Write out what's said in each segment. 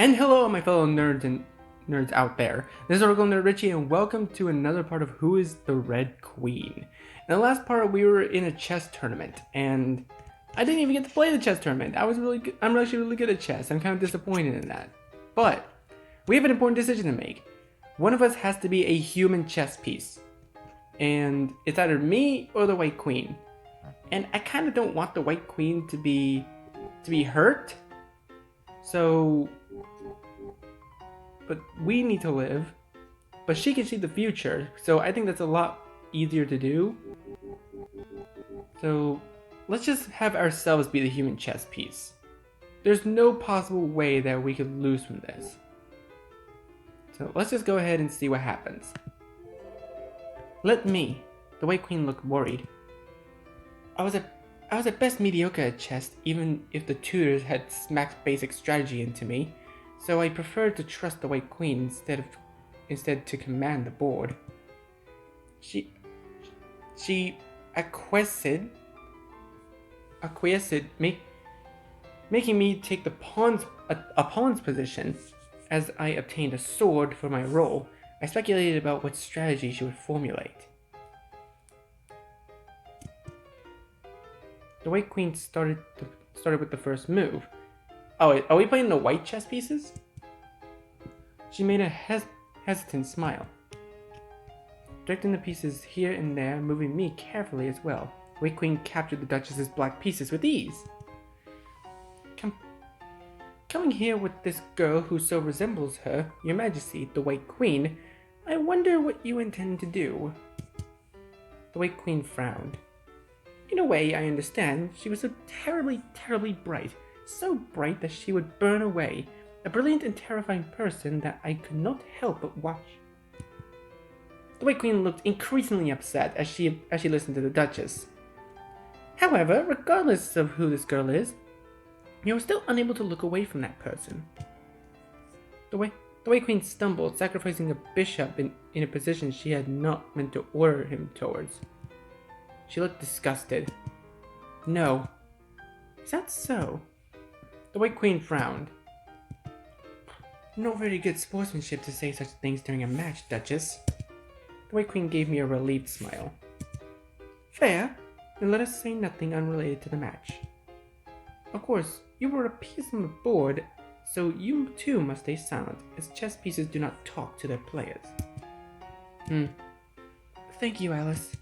And hello, my fellow nerds out there. This is Oracle Nerd Richie, and welcome to another part of Who is the Red Queen. In the last part, we were in a chess tournament, and I didn't even get to play the chess tournament. I'm actually really good at chess. I'm kind of disappointed in that. But we have an important decision to make. One of us has to be a human chess piece, and it's either me or the White Queen. And I kind of don't want the White Queen to be hurt. So, but we need to live, but she can see the future, so I think that's a lot easier to do. So, let's just have ourselves be the human chess piece. There's no possible way that we could lose from this. So, let's just go ahead and see what happens. Let me. The White Queen looked worried. I was at best mediocre at chess, even if the tutors had smacked basic strategy into me, so I preferred to trust the White Queen instead to command the board. She acquiesced, making me take a pawn's position. As I obtained a sword for my role, I speculated about what strategy she would formulate. The White Queen started with the first move. Oh, are we playing the white chess pieces? She made a hesitant smile, directing the pieces here and there, moving me carefully as well. The White Queen captured the Duchess's black pieces with ease. Coming here with this girl who so resembles her, Your Majesty, the White Queen, I wonder what you intend to do. The White Queen frowned. In a way, I understand. She was so terribly, terribly bright. So bright that she would burn away. A brilliant and terrifying person that I could not help but watch. The White Queen looked increasingly upset as she listened to the Duchess. However, regardless of who this girl is, you were still unable to look away from that person. The White Queen stumbled, sacrificing a bishop in a position she had not meant to order him towards. She looked disgusted. No. Is that so? The White Queen frowned. Not very good sportsmanship to say such things during a match, Duchess. The White Queen gave me a relieved smile. Fair. Then let us say nothing unrelated to the match. Of course, you were a piece on the board, so you too must stay silent, as chess pieces do not talk to their players. Thank you, Alice.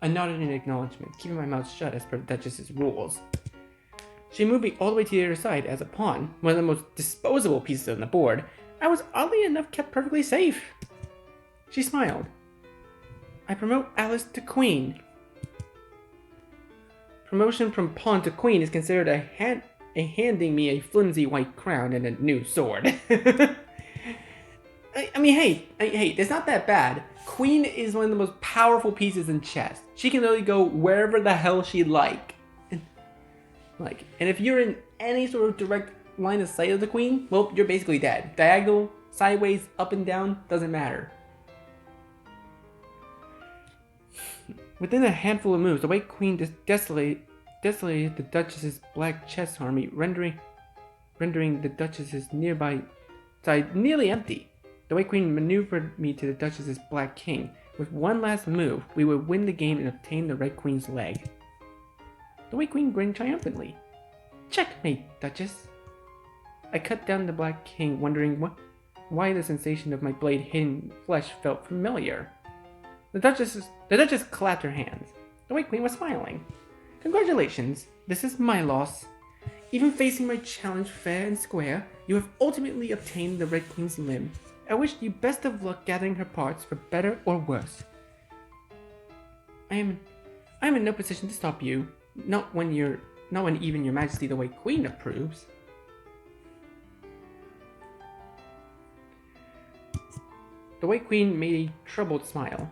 I nodded in acknowledgement, keeping my mouth shut as per the Duchess's rules. She moved me all the way to the other side as a pawn, one of the most disposable pieces on the board. I was oddly enough kept perfectly safe. She smiled. I promote Alice to queen. Promotion from pawn to queen is considered a handing me a flimsy white crown and a new sword. I mean, hey, it's not that bad. Queen is one of the most powerful pieces in chess. She can literally go wherever the hell she'd like. And if you're in any sort of direct line of sight of the queen, well, you're basically dead. Diagonal, sideways, up and down, doesn't matter. Within a handful of moves, the White Queen desolated the Duchess's black chess army, rendering the Duchess's nearby side nearly empty. The White Queen maneuvered me to the Duchess's black king. With one last move, we would win the game and obtain the Red Queen's leg. The White Queen grinned triumphantly. Checkmate, Duchess. I cut down the black king, wondering why the sensation of my blade hitting flesh felt familiar. The Duchess clapped her hands. The White Queen was smiling. Congratulations, this is my loss. Even facing my challenge fair and square, you have ultimately obtained the Red Queen's limb. I wish you best of luck gathering her parts for better or worse. I am in no position to stop you. Not when even Your Majesty the White Queen approves. The White Queen made a troubled smile.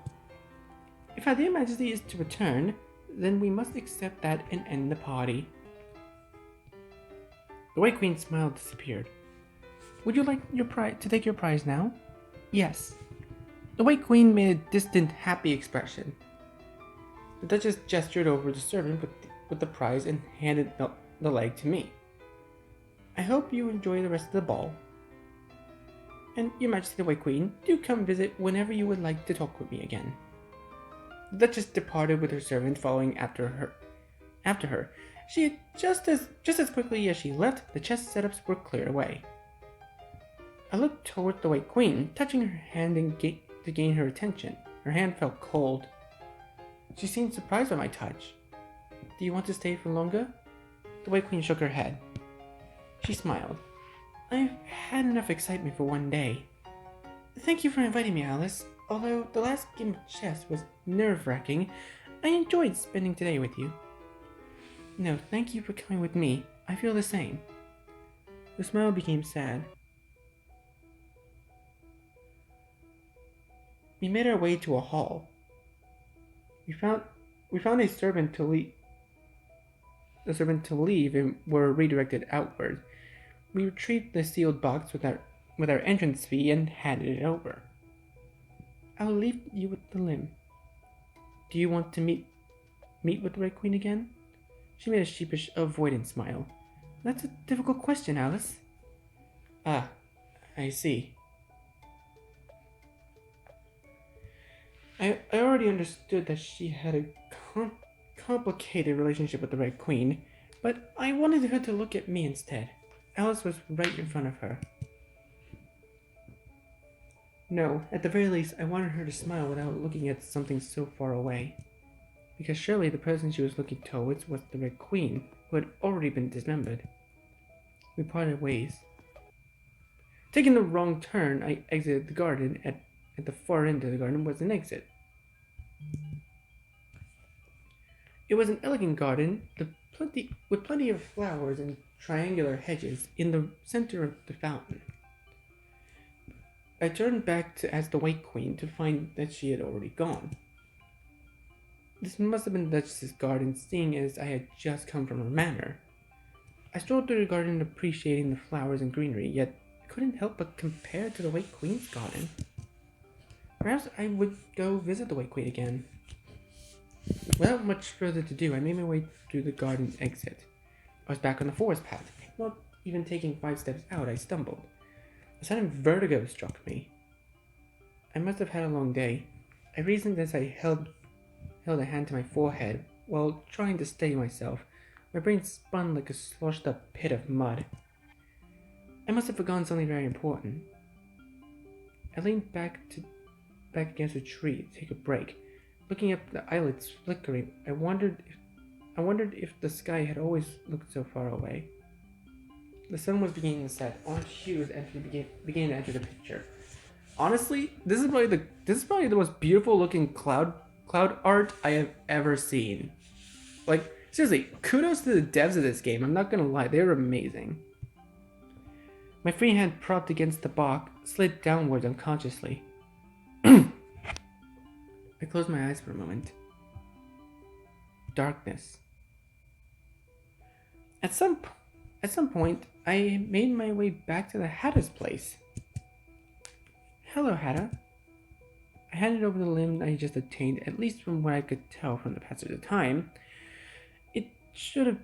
If Your Majesty is to return, then we must accept that and end the party. The White Queen's smile disappeared. Would you like to take your prize now? Yes. The White Queen made a distant, happy expression. The Duchess gestured over the servant with the prize and handed the leg to me. I hope you enjoy the rest of the ball. And Your Majesty the White Queen, do come visit whenever you would like to talk with me again. The Duchess departed with her servant following after her. She had just as quickly as she left, the chess setups were cleared away. I looked toward the White Queen, touching her hand to gain her attention. Her hand felt cold. She seemed surprised by my touch. Do you want to stay for longer? The White Queen shook her head. She smiled. I've had enough excitement for one day. Thank you for inviting me, Alice. Although the last game of chess was nerve-wracking, I enjoyed spending today with you. No, thank you for coming with me. I feel the same. The smile became sad. We made our way to a hall. We found a servant to leave and were redirected outward. We retrieved the sealed box with our entrance fee and handed it over. I'll leave you with the limb. Do you want to meet with the Red Queen again? She made a sheepish, avoidant smile. That's a difficult question, Alice. Ah, I see. I already understood that she had a complicated relationship with the Red Queen, but I wanted her to look at me instead. Alice was right in front of her. No, at the very least, I wanted her to smile without looking at something so far away. Because surely the person she was looking towards was the Red Queen, who had already been dismembered. We parted ways. Taking the wrong turn, I exited the garden. At the far end of the garden was an exit. It was an elegant garden with plenty of flowers and triangular hedges in the center of the fountain. I turned back to ask the White Queen to find that she had already gone. This must have been the Duchess's garden, seeing as I had just come from her manor. I strolled through the garden appreciating the flowers and greenery, yet couldn't help but compare to the White Queen's garden. Perhaps I would go visit the White Queen again. Without much further ado, I made my way through the garden's exit. I was back on the forest path. Not even taking 5 steps out, I stumbled. A sudden vertigo struck me. I must have had a long day. I reasoned as I held a hand to my forehead while trying to steady myself. My brain spun like a sloshed up pit of mud. I must have forgotten something very important. I leaned back against a tree to take a break. Looking up, the eyelids flickering, I wondered if the sky had always looked so far away. The sun was beginning to set. Orange hues began to enter the picture. Honestly, this is probably the most beautiful looking cloud art I have ever seen. Like, seriously, kudos to the devs of this game. I'm not gonna lie, they're amazing. My free hand propped against the block slid downwards unconsciously. I closed my eyes for a moment. Darkness. At some point, I made my way back to the Hatter's place. Hello, Hatter. I handed over the limb I just obtained, at least from what I could tell from the passage of time. It should have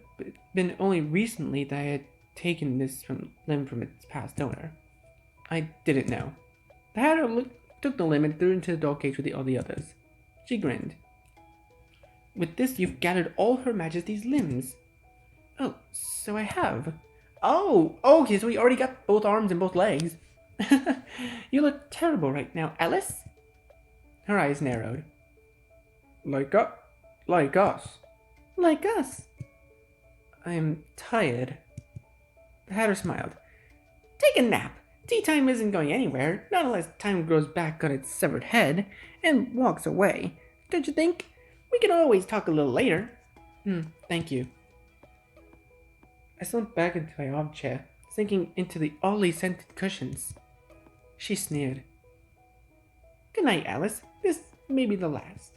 been only recently that I had taken this limb from its past owner. I didn't know. The Hatter took the limb and threw it into the dog cage with all the others. She grinned. With this, you've gathered all Her Majesty's limbs. Oh, so I have. Oh, okay, so we already got both arms and both legs. You look terrible right now, Alice. Her eyes narrowed. Like us. Like us. I'm tired. The Hatter smiled. Take a nap. Tea time isn't going anywhere, not unless time grows back on its severed head and walks away. Don't you think? We can always talk a little later. Thank you. I slumped back into my armchair, sinking into the oddly scented cushions. She sneered. Good night, Alice. This may be the last.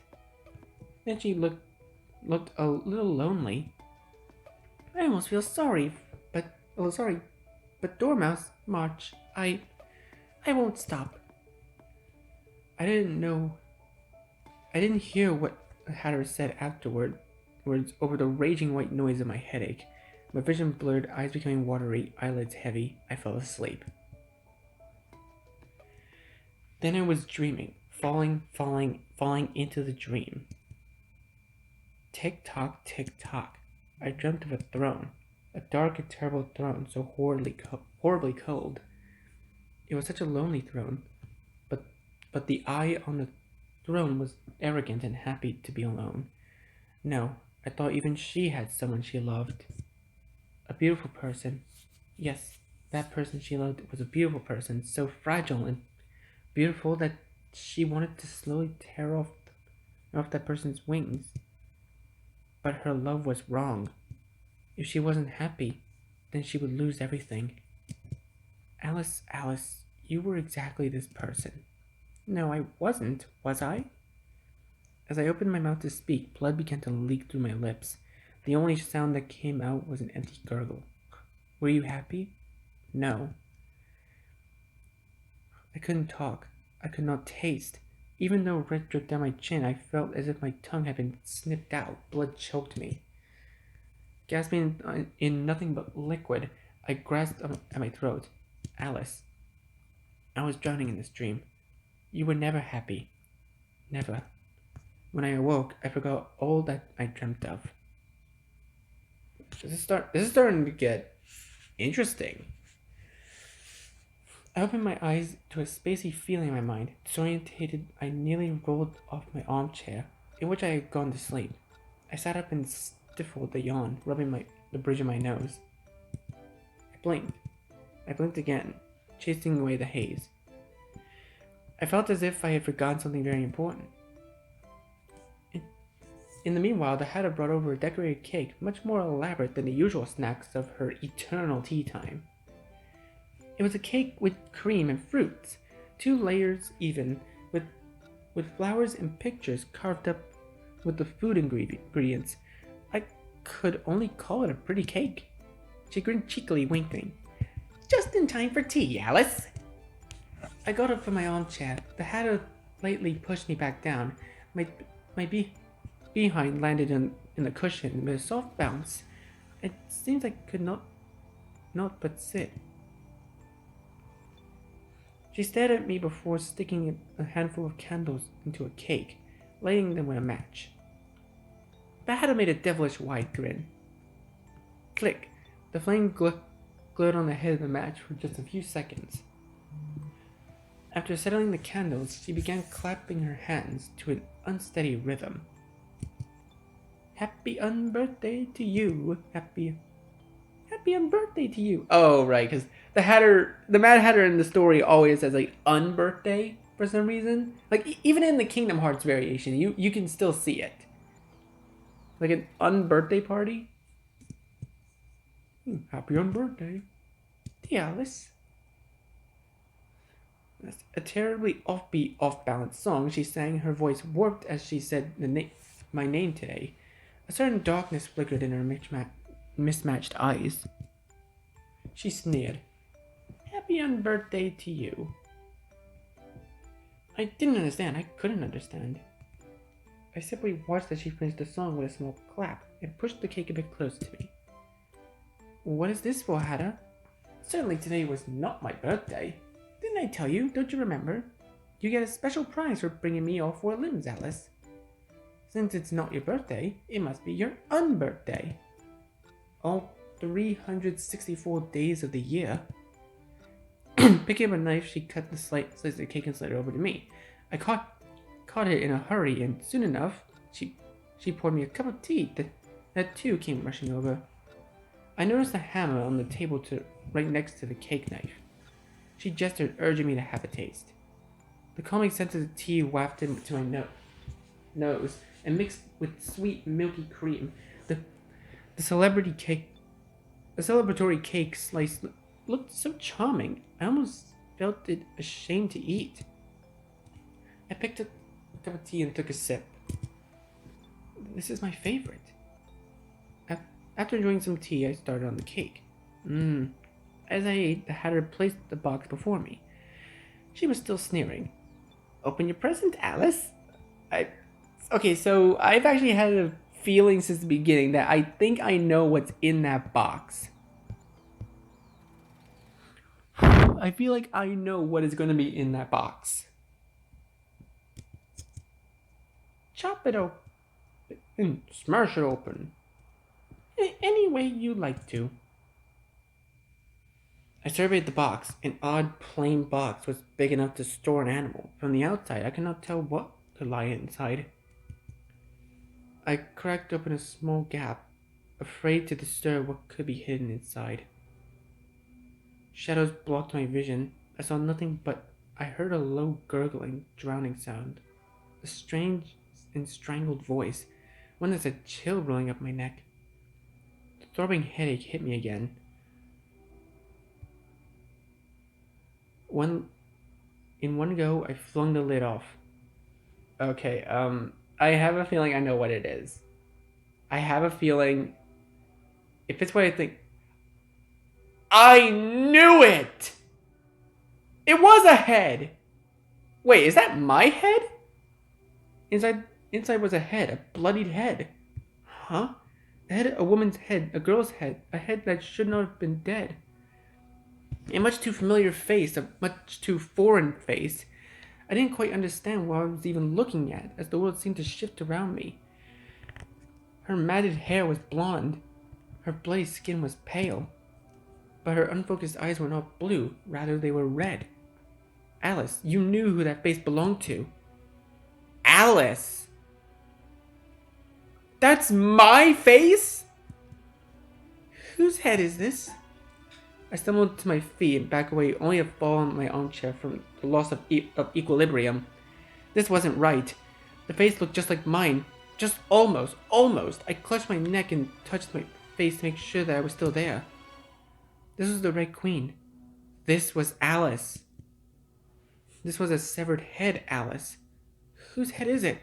Then she looked a little lonely. I almost feel sorry, but Dormouse, March, I won't stop. I didn't hear what the Hatter said afterwards over the raging white noise of my headache. My vision blurred, eyes becoming watery, eyelids heavy. I fell asleep. Then I was dreaming, falling into the dream. Tick tock, tick tock. I dreamt of a throne, a dark and terrible throne, so horribly cold. It was such a lonely throne, but the eye on the throne was arrogant and happy to be alone. No, I thought even she had someone she loved. A beautiful person. Yes, that person she loved was a beautiful person, so fragile and beautiful that she wanted to slowly tear off that person's wings. But her love was wrong. If she wasn't happy, then she would lose everything. Alice, Alice, you were exactly this person. No, I wasn't, was I? As I opened my mouth to speak, blood began to leak through my lips. The only sound that came out was an empty gurgle. Were you happy? No. I couldn't talk. I could not taste. Even though red dripped down my chin, I felt as if my tongue had been snipped out. Blood choked me. Gasping in nothing but liquid, I grasped at my throat. Alice. I was drowning in this dream. You were never happy. Never. When I awoke, I forgot all that I dreamt of. This is starting to get interesting. I opened my eyes to a spacey feeling in my mind. Disorientated, I nearly rolled off my armchair, in which I had gone to sleep. I sat up and stifled a yawn, rubbing the bridge of my nose. I blinked. I blinked again, chasing away the haze. I felt as if I had forgotten something very important. In the meanwhile, the hatter brought over a decorated cake, much more elaborate than the usual snacks of her eternal tea time. It was a cake with cream and fruits, 2 layers even, with flowers and pictures carved up with the food ingredients. I could only call it a pretty cake. She grinned cheekily, winking. Just in time for tea, Alice. I got up from my armchair. The hatter lightly pushed me back down. My behind landed in the cushion with a soft bounce. It seems I could not but sit. She stared at me before sticking a handful of candles into a cake, lighting them with a match. The hatter made a devilish wide grin. Click! The flame glowed on the head of the match for just a few seconds. After settling the candles, she began clapping her hands to an unsteady rhythm. Happy unbirthday to you. Happy unbirthday to you. Oh, right, because the Mad Hatter in the story always says like unbirthday for some reason. Like even in the Kingdom Hearts variation, you can still see it. Like an unbirthday party. Happy unbirthday, dear Alice. That's a terribly offbeat, off-balance song she sang. Her voice warped as she said my name today. A certain darkness flickered in her mismatched eyes. She sneered. Happy unbirthday to you. I didn't understand. I couldn't understand. I simply watched as she finished the song with a small clap and pushed the cake a bit closer to me. What is this for, Hatter? Certainly today was not my birthday. Didn't I tell you? Don't you remember? You get a special prize for bringing me all 4 limbs, Alice. Since it's not your birthday, it must be your unbirthday. All 364 days of the year. Picking up a knife, she cut the slice of the cake and slid it over to me. I caught it in a hurry, and soon enough, she poured me a cup of tea. That too came rushing over. I noticed a hammer on the table right next to the cake knife. She gestured, urging me to have a taste. The calming scent of the tea wafted into my nose and mixed with sweet, milky cream. The celebratory cake slice looked so charming. I almost felt it ashamed to eat. I picked up a cup of tea and took a sip. This is my favorite. After enjoying some tea, I started on the cake. As I ate, the hatter placed the box before me. She was still sneering. Open your present, Alice. Okay, so I've actually had a feeling since the beginning that I think I know what's in that box. I feel like I know what is going to be in that box. chop it open and smash it open. Any way you like to. I surveyed the box. An odd, plain box was big enough to store an animal. From the outside, I could not tell what could lie inside. I cracked open a small gap, afraid to disturb what could be hidden inside. Shadows blocked my vision. I saw nothing, but I heard a low gurgling, drowning sound. A strange and strangled voice, one that sent a chill rolling up my neck. The throbbing headache hit me again. In one go, I flung the lid off. Okay, I have a feeling I know what it is. I have a feeling, if it's what I think, I knew it! It was a head! Wait, is that my head? Inside was a head, a bloodied head. Huh? A woman's head, a girl's head, a head that should not have been dead. A much too familiar face, a much too foreign face. I didn't quite understand what I was even looking at, as the world seemed to shift around me. Her matted hair was blonde. Her bloody skin was pale. But her unfocused eyes were not blue, rather they were red. Alice, you knew who that face belonged to. Alice! That's my face? Whose head is this? I stumbled to my feet and back away, only to fall on my armchair from the loss of equilibrium. This wasn't right. The face looked just like mine. Just almost. I clutched my neck and touched my face to make sure that I was still there. This was the Red Queen. This was Alice. This was a severed head, Alice. Whose head is it?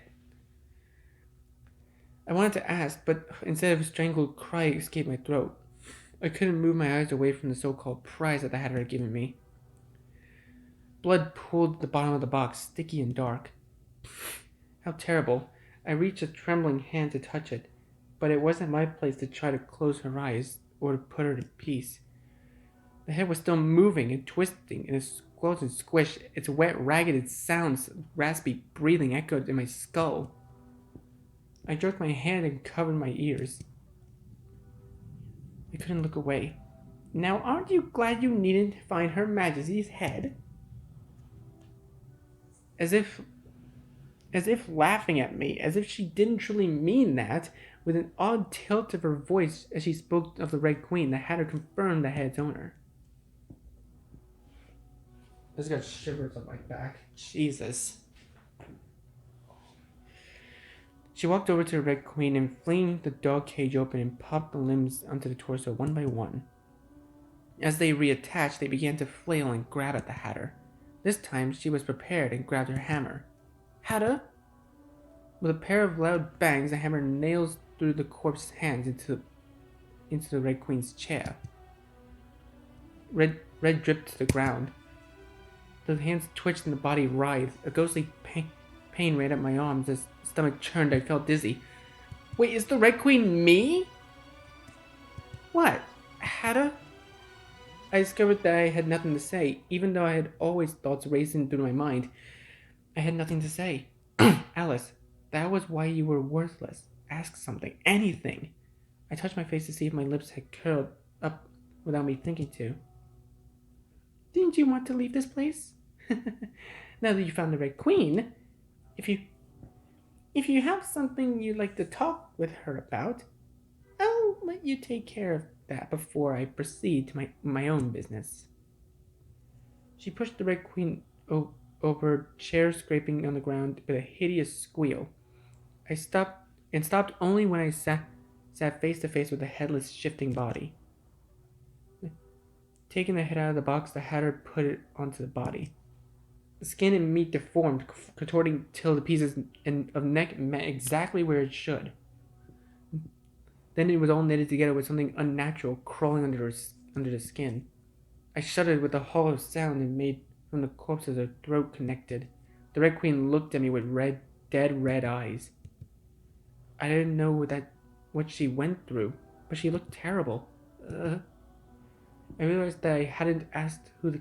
I wanted to ask, but instead of a strangled cry escaped my throat. I couldn't move my eyes away from the so-called prize that the Hatter had given me. Blood pooled at the bottom of the box, sticky and dark. How terrible. I reached a trembling hand to touch it, but it wasn't my place to try to close her eyes or to put her to peace. The head was still moving and twisting in a squelch and squish. Its wet, ragged sounds, raspy breathing echoed in my skull. I jerked my hand and covered my ears. I couldn't look away. Now, aren't you glad you needn't find Her Majesty's head? As if laughing at me, as if she didn't truly mean that, with an odd tilt of her voice as she spoke of the Red Queen, the Hatter confirmed the head's owner. I just got shivers on my back. Jesus. She walked over to the Red Queen and flinging the dog cage open and popped the limbs onto the torso one by one. As they reattached, they began to flail and grab at the Hatter. This time, she was prepared and grabbed her hammer. Hatter? With a pair of loud bangs, the hammer nails through the corpse's hands into the Red Queen's chair. Red dripped to the ground. The hands twitched and the body writhed. A ghostly pain ran up my arms as the stomach churned. I felt dizzy. Wait, is the Red Queen me? What? Hatter? I discovered that I had nothing to say, even though I had always thoughts racing through my mind. I had nothing to say. Alice, that was why you were worthless. Ask something. Anything. I touched my face to see if my lips had curled up without me thinking to. Didn't you want to leave this place? Now that you found the Red Queen, if you have something you'd like to talk with her about, I'll let you take care of that before I proceed to my own business. She pushed the Red Queen over, chair scraping on the ground with a hideous squeal. I stopped only when I sat face to face with the headless, shifting body. Taking the head out of the box, the Hatter put it onto the body. The skin and meat deformed, contorting till the pieces of neck met exactly where it should. Then it was all knitted together with something unnatural crawling under the skin. I shuddered with the hollow sound it made from the corpse as her throat connected. The Red Queen looked at me with dead red eyes. I didn't know what she went through, but she looked terrible. I realized that I hadn't asked who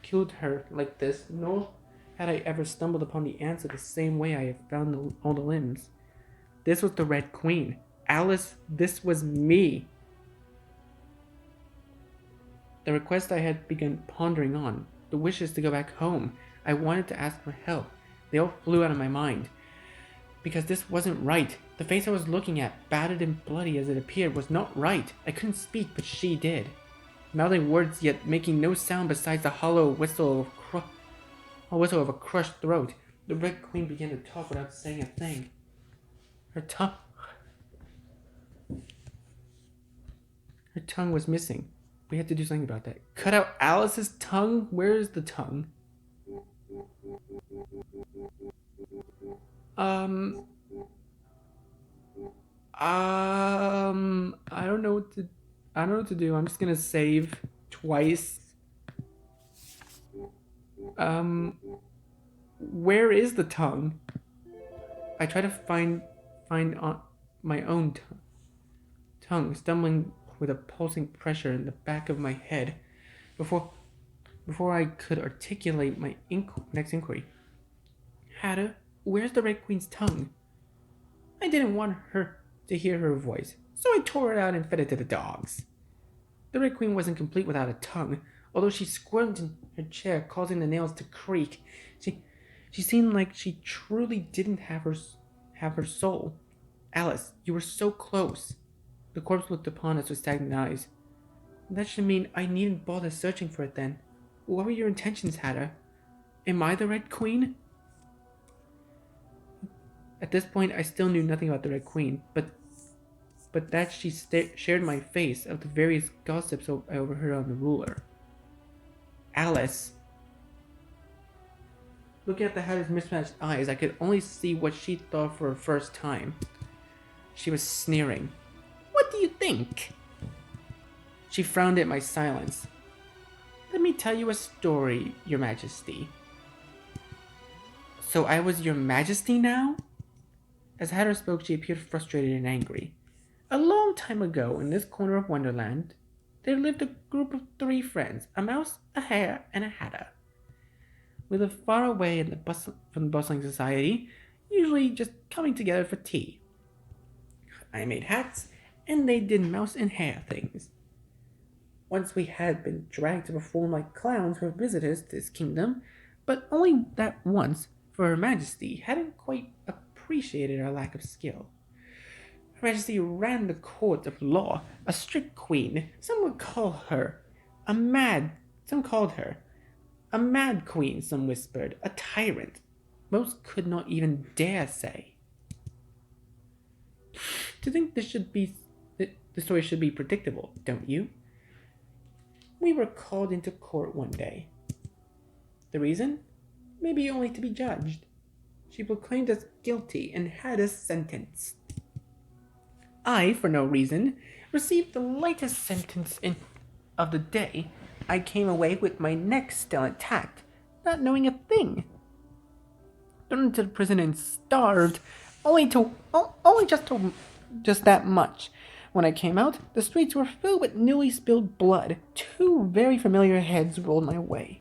killed her like this, nor had I ever stumbled upon the answer the same way I had found all the limbs. This was the Red Queen. Alice, this was me. The request I had begun pondering on, the wishes to go back home. I wanted to ask for help. They all flew out of my mind. Because this wasn't right. The face I was looking at, battered and bloody as it appeared, was not right. I couldn't speak, but she did. Mouthing words yet making no sound besides the hollow whistle of a crushed throat. The Red Queen began to talk without saying a thing. Her tongue was missing. We had to do something about that. Cut out Alice's tongue? Where is the tongue? I don't know what to do. I'm just gonna save twice. Where is the tongue? I try to find on my own tongue, stumbling with a pulsing pressure in the back of my head before I could articulate my next inquiry. Hatter, where's the Red Queen's tongue? I didn't want her to hear her voice, so I tore it out and fed it to the dogs. The Red Queen wasn't complete without a tongue, although she squirmed in her chair, causing the nails to creak. She seemed like she truly didn't have her soul. Alice, you were so close. The corpse looked upon us with stagnant eyes. That should mean I needn't bother searching for it then. What were your intentions, Hatter? Am I the Red Queen? At this point, I still knew nothing about the Red Queen, but that she shared my face of the various gossips I overheard on the ruler. Alice. Looking at the Hatter's mismatched eyes, I could only see what she thought for her first time. She was sneering. What do you think? She frowned at my silence. Let me tell you a story, Your Majesty. So I was Your Majesty now? As Hatter spoke, she appeared frustrated and angry. A long time ago, in this corner of Wonderland, there lived a group of 3 friends, a mouse, a hare, and a hatter. We lived far away from the bustling society, usually just coming together for tea. I made hats, and they did mouse and hare things. Once we had been dragged to perform like clowns for visitors to this kingdom, but only that once, for Her Majesty hadn't quite appreciated our lack of skill. Her Majesty ran the court of law, a strict queen. Some called her a mad queen, some whispered, a tyrant. Most could not even dare say. To think the story should be predictable, don't you? We were called into court one day. The reason? Maybe only to be judged. She proclaimed us guilty and had us sentenced. I, for no reason, received the lightest sentence of the day. I came away with my neck still intact, not knowing a thing. Thrown into the prison and starved, only just that much. When I came out, the streets were filled with newly spilled blood. 2 very familiar heads rolled my way.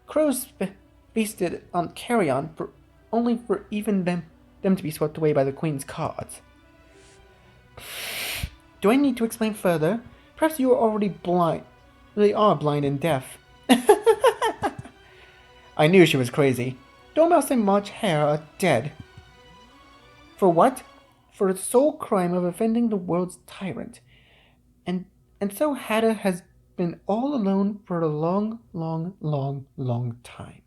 Crows feasted on carrion only for even them to be swept away by the Queen's cards. Do I need to explain further? Perhaps you are already blind. Really are blind and deaf. I knew she was crazy. Dormouse and March Hare are dead. For what? For the sole crime of offending the world's tyrant. And so Hatter has been all alone for a long, long, long, long time.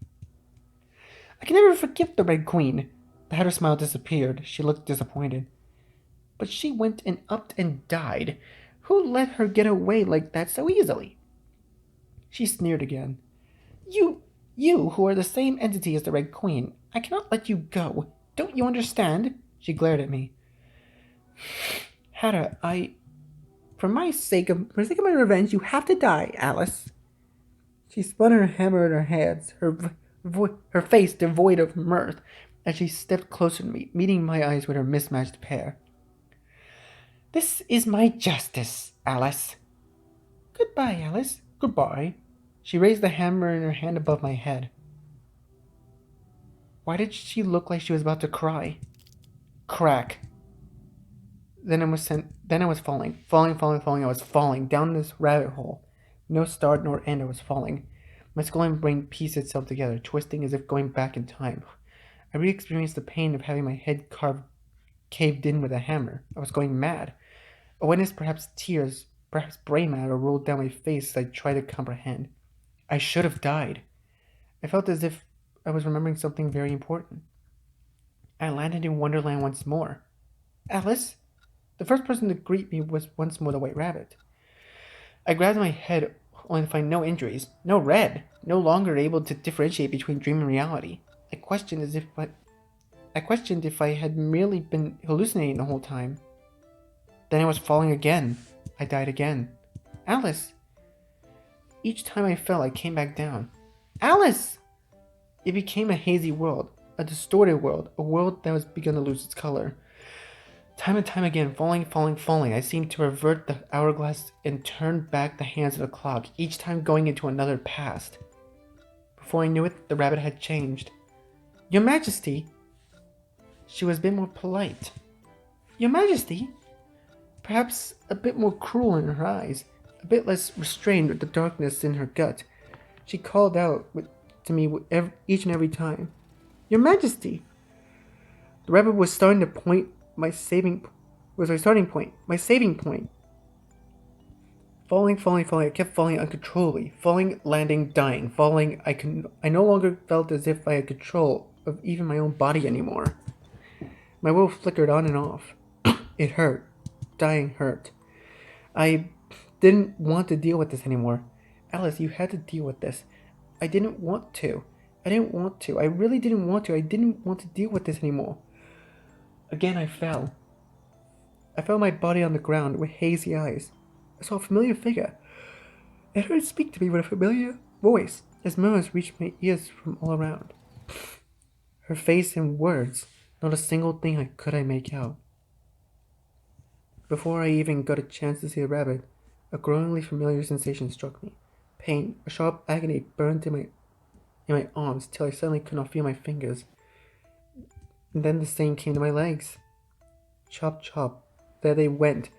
I can never forgive the Red Queen. The Hatter's smile disappeared. She looked disappointed. But she went and upped and died. Who let her get away like that so easily? She sneered again. You who are the same entity as the Red Queen, I cannot let you go. Don't you understand? She glared at me. Hatter, for my sake of my revenge, you have to die, Alice. She spun her hammer in her hands, her face devoid of mirth, as she stepped closer to me, meeting my eyes with her mismatched pair. This is my justice, Alice. Goodbye, Alice. Goodbye. She raised the hammer in her hand above my head. Why did she look like she was about to cry? Crack. Then I was falling. Falling. I was falling down this rabbit hole. No start nor end, I was falling. My skull and brain pieced itself together, twisting as if going back in time. I re-experienced the pain of having my head caved in with a hammer. I was going mad. I witnessed perhaps tears, perhaps brain matter rolled down my face as I tried to comprehend. I should have died. I felt as if I was remembering something very important. I landed in Wonderland once more. Alice? The first person to greet me was once more the White Rabbit. I grabbed my head only to find no injuries, no red, no longer able to differentiate between dream and reality. I questioned if I had merely been hallucinating the whole time. Then I was falling again. I died again. Alice! Each time I fell, I came back down. Alice! It became a hazy world, a distorted world, a world that was begun to lose its color. Time and time again, falling, I seemed to revert the hourglass and turn back the hands of the clock, each time going into another past. Before I knew it, the rabbit had changed. Your Majesty! She was a bit more polite. Your Majesty! Perhaps a bit more cruel in her eyes, a bit less restrained with the darkness in her gut. She called out to me each and every time. Your Majesty! The rabbit was starting to point my saving point. Falling. I kept falling uncontrollably. Falling, landing, dying. Falling. I no longer felt as if I had control of even my own body anymore. My will flickered on and off. It hurt. Dying hurt. I didn't want to deal with this anymore. Alice, you had to deal with this. I didn't want to. I really didn't want to. I didn't want to deal with this anymore. Again, I fell. I felt my body on the ground with hazy eyes. I saw a familiar figure. I heard it speak to me with a familiar voice as murmurs reached my ears from all around. Her face and words, not a single thing could I make out. Before I even got a chance to see the rabbit, a growingly familiar sensation struck me. Pain, a sharp agony burned in my arms till I suddenly could not feel my fingers. And then the same came to my legs. Chop, chop. There they went.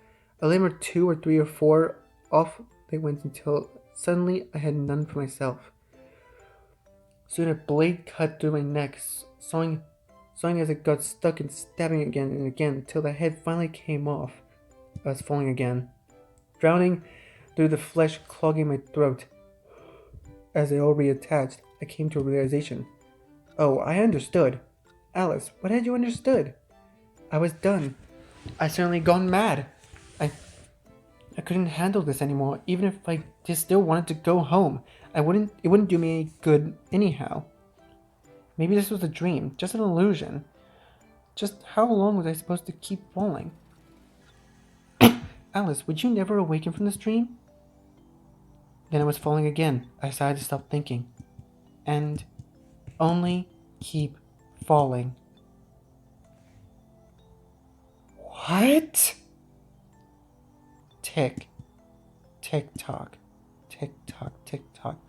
A limb or two or three or four, off they went until suddenly I had none for myself. Soon a blade cut through my neck, sawing as it got stuck and stabbing again and again until the head finally came off. I was falling again, drowning through the flesh clogging my throat. As they all reattached, I came to a realization. Oh, I understood. Alice, what had you understood? I was done. I certainly gone mad. I couldn't handle this anymore, even if I just still wanted to go home. It wouldn't do me any good anyhow. Maybe this was a dream, just an illusion. Just how long was I supposed to keep falling? Alice, would you never awaken from this dream? Then I was falling again. I decided to stop thinking. And only keep falling. What? Tick. Tick tock. Tick tock. Tick tock.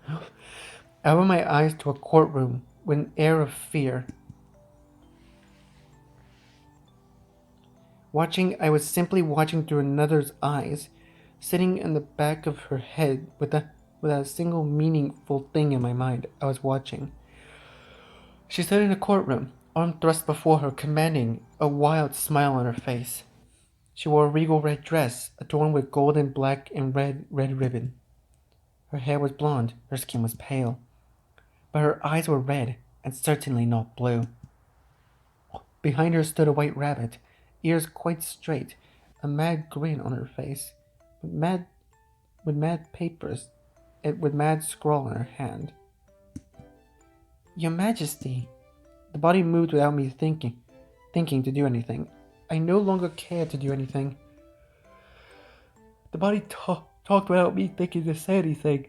I opened my eyes to a courtroom with an air of fear. I was simply watching through another's eyes, sitting in the back of her head without a single meaningful thing in my mind. I was watching. She stood in a courtroom, arm thrust before her, commanding, a wild smile on her face. She wore a regal red dress, adorned with gold and black and red ribbon. Her hair was blonde, her skin was pale, but her eyes were red, and certainly not blue. Behind her stood a white rabbit, ears quite straight, a mad grin on her face, with mad papers, and with mad scrawl in her hand. Your Majesty. The body moved without me thinking to do anything. I no longer cared to do anything. The body talked without me thinking to say anything.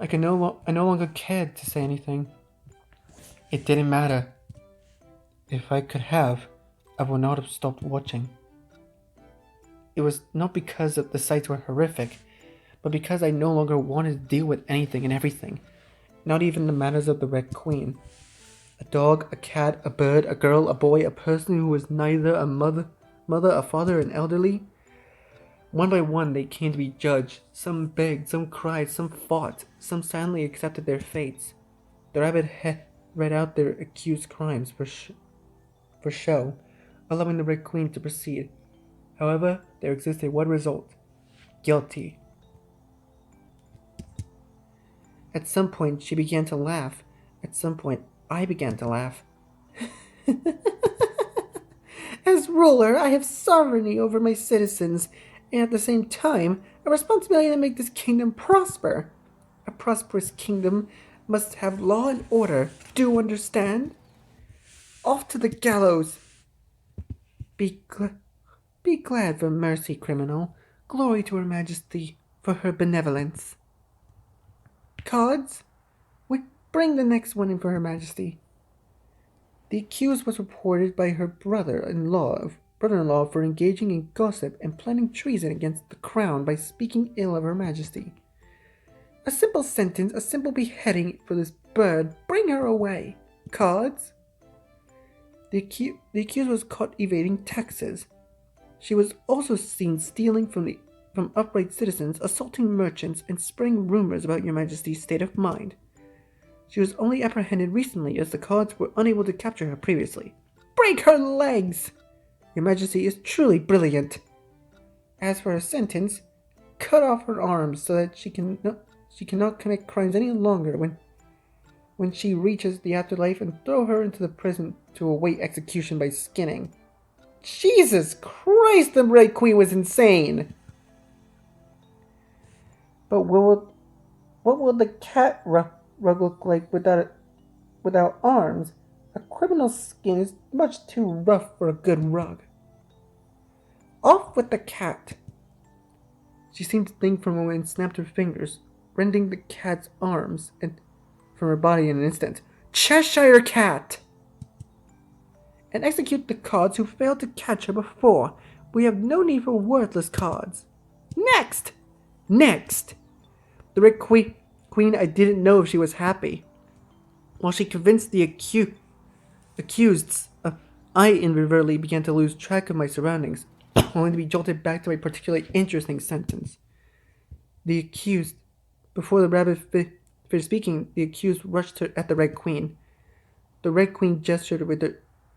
I no longer cared to say anything. It didn't matter. If I could have, I would not have stopped watching. It was not because the sights were horrific, but because I no longer wanted to deal with anything and everything, not even the matters of the Red Queen. A dog, a cat, a bird, a girl, a boy, a person who was neither a mother, a father, an elderly. One by one they came to be judged. Some begged, some cried, some fought, some silently accepted their fates. The rabbit read out their accused crimes for show, allowing the Red Queen to proceed. However, there existed one result: guilty. At some point, she began to laugh. At some point, I began to laugh. As ruler, I have sovereignty over my citizens, and at the same time, a responsibility to make this kingdom prosper. A prosperous kingdom must have law and order. Do you understand? Off to the gallows! Be, be glad for mercy, criminal. Glory to Her Majesty for her benevolence. Cards? Bring the next one in for Her Majesty. The accused was reported by her brother-in-law for engaging in gossip and planning treason against the crown by speaking ill of Her Majesty. A simple sentence, a simple beheading for this bird. Bring her away. Cards? The accused was caught evading taxes. She was also seen stealing from upright citizens, assaulting merchants, and spreading rumors about Your Majesty's state of mind. She was only apprehended recently as the cards were unable to capture her previously. Break her legs! Your Majesty is truly brilliant. As for her sentence, cut off her arms so that she cannot commit crimes any longer when she reaches the afterlife, and throw her into the prison to await execution by skinning. Jesus Christ, the Red Queen was insane! But what will the cat rug look like without arms? A criminal's skin is much too rough for a good rug. Off with the cat! She seemed to think for a moment and snapped her fingers, rending the cat's arms from her body in an instant. Cheshire Cat! And execute the cards who failed to catch her before. We have no need for worthless cards. Next! Next! The Red Queen, I didn't know if she was happy. While she convinced the accused, I inadvertently began to lose track of my surroundings, only to be jolted back to a particularly interesting sentence. The accused, before the rabbit finished speaking, the accused rushed at the Red Queen. The Red Queen gestured with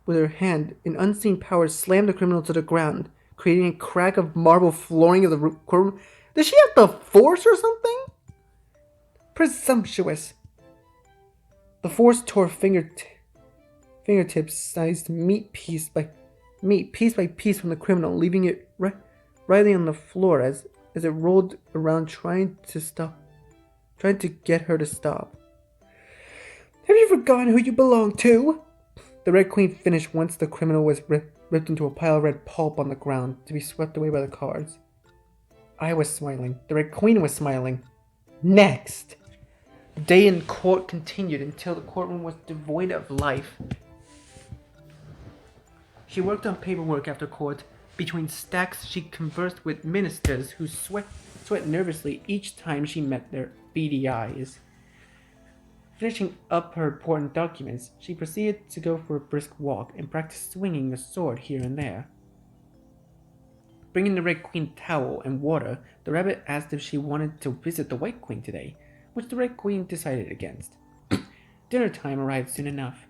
her hand. An unseen power slammed the criminal to the ground, creating a crack of marble flooring of the courtroom. Does she have the force or something? Presumptuous. The force tore fingertips-sized meat piece by piece from the criminal, leaving it writhing on the floor as it rolled around, trying to get her to stop. Have you forgotten who you belong to? The Red Queen finished once the criminal was ripped into a pile of red pulp on the ground to be swept away by the cards. I was smiling. The Red Queen was smiling. Next! The day in court continued until the courtroom was devoid of life. She worked on paperwork after court. Between stacks, she conversed with ministers who sweat nervously each time she met their beady eyes. Finishing up her important documents, she proceeded to go for a brisk walk and practice swinging the sword here and there. Bringing the Red Queen towel and water, the rabbit asked if she wanted to visit the White Queen today, which the Red Queen decided against. Dinner time arrived soon enough.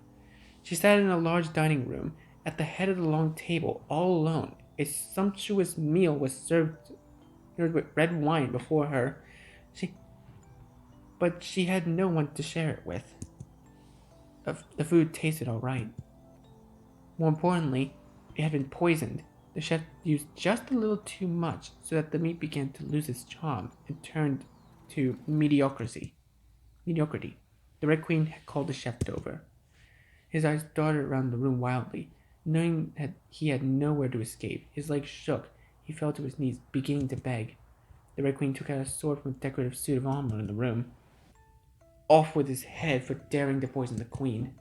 She sat in a large dining room, at the head of the long table, all alone. A sumptuous meal was served with red wine before her, but she had no one to share it with. The food tasted all right. More importantly, it had been poisoned. The chef used just a little too much, so that the meat began to lose its charm and turned to mediocrity. The Red Queen had called the chef over. His eyes darted around the room wildly. Knowing that he had nowhere to escape, his legs shook. He fell to his knees, beginning to beg. The Red Queen took out a sword from a decorative suit of armor in the room. Off with his head for daring to poison the Queen.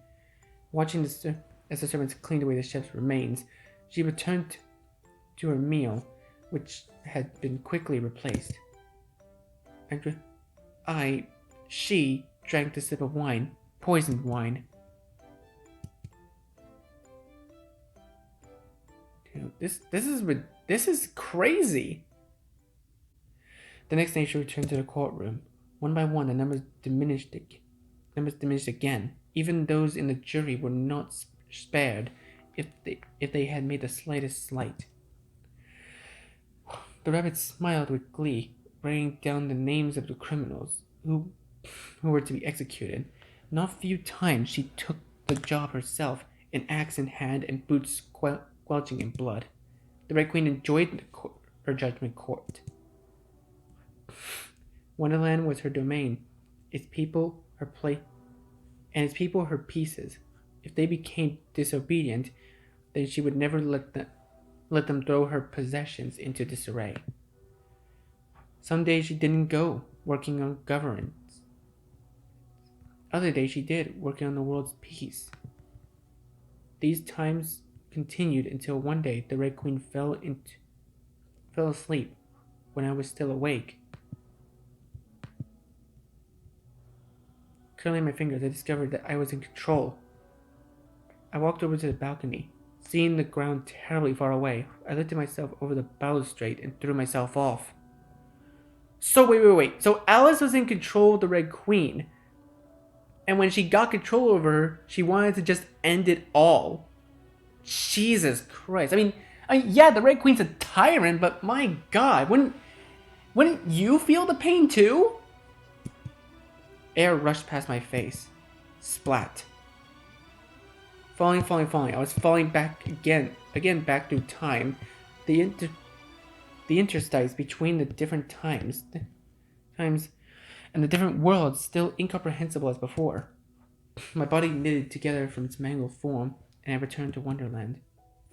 Watching as the servants cleaned away the chef's remains, she returned to her meal, which had been quickly replaced. She drank the sip of wine, poisoned wine. This is crazy. The next day, she returned to the courtroom. One by one, the numbers diminished. Numbers diminished again. Even those in the jury were not spared if they had made the slightest slight. The rabbit smiled with glee, writing down the names of the criminals who were to be executed. Not a few times she took the job herself, an axe in hand and boots squelching in blood. The Red Queen enjoyed her judgment court. Wonderland was her domain, its people her play, and its people her pieces. If they became disobedient, then she would never let them throw her possessions into disarray. Some days she didn't go, working on governance. Other days she did, working on the world's peace. These times continued until one day the Red Queen fell asleep when I was still awake. Curling my fingers, I discovered that I was in control. I walked over to the balcony. Seeing the ground terribly far away, I lifted myself over the balustrade and threw myself off. So wait. So Alice was in control of the Red Queen. And when she got control over her, she wanted to just end it all. Jesus Christ. I mean, yeah, the Red Queen's a tyrant, but my God, wouldn't you feel the pain too? Air rushed past my face. Splat. Falling. I was falling back again back through time. The interstices between the different times and the different worlds still incomprehensible as before. My body knitted together from its mangled form, and I returned to Wonderland.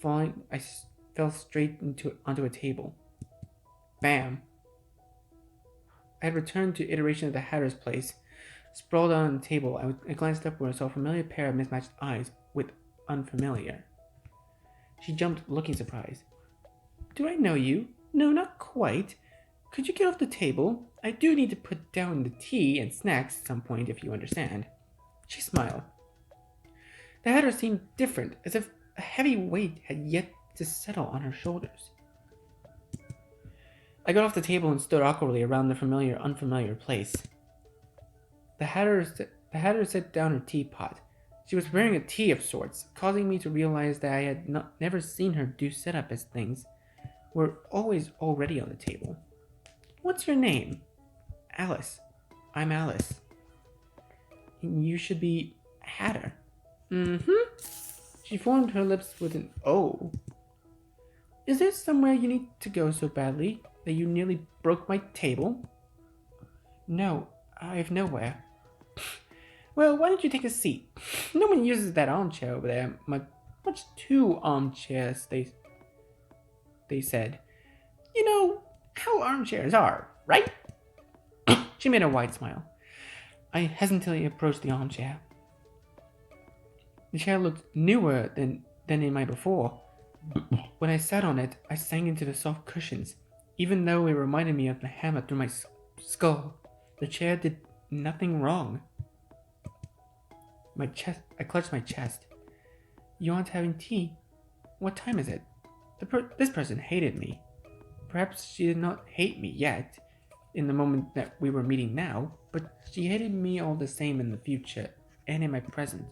Falling, I fell straight onto a table. Bam! I had returned to iteration of the Hatter's place. Sprawled out on the table, I glanced upward and saw a familiar pair of mismatched eyes with unfamiliar. She jumped, looking surprised. Do I know you? No, not quite. Could you get off the table? I do need to put down the tea and snacks at some point, if you understand. She smiled. The Hatter seemed different, as if a heavy weight had yet to settle on her shoulders. I got off the table and stood awkwardly around the unfamiliar place. The Hatter set down her teapot. She was wearing a tea of sorts, causing me to realize that I had never seen her do setup as things were always already on the table. What's your name? Alice. I'm Alice. You should be Hatter. Mm-hmm. She formed her lips with an O. Is there somewhere you need to go so badly that you nearly broke my table? No, I've nowhere. Well, why don't you take a seat? No one uses that armchair over there. Much too armchairs, they said. You know how armchairs are, right? She made a wide smile. I hesitantly approached the armchair. The chair looked newer than in my before. When I sat on it, I sank into the soft cushions. Even though it reminded me of the hammer through my skull, the chair did nothing wrong. I clutched my chest. You aren't having tea? What time is it? This person hated me. Perhaps she did not hate me yet, in the moment that we were meeting now, but she hated me all the same in the future and in my present.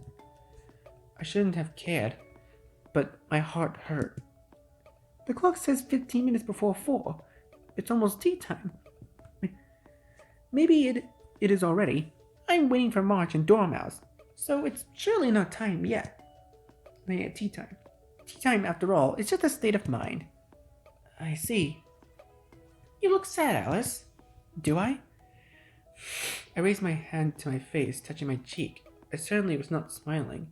I shouldn't have cared, but my heart hurt. The clock says 15 minutes before 4. It's almost tea time. Maybe it is already. I'm waiting for March and Dormouse, so it's surely not time yet. Tea time. Tea time, after all, is just a state of mind. I see. You look sad, Alice. Do I? I raised my hand to my face, touching my cheek. I certainly was not smiling.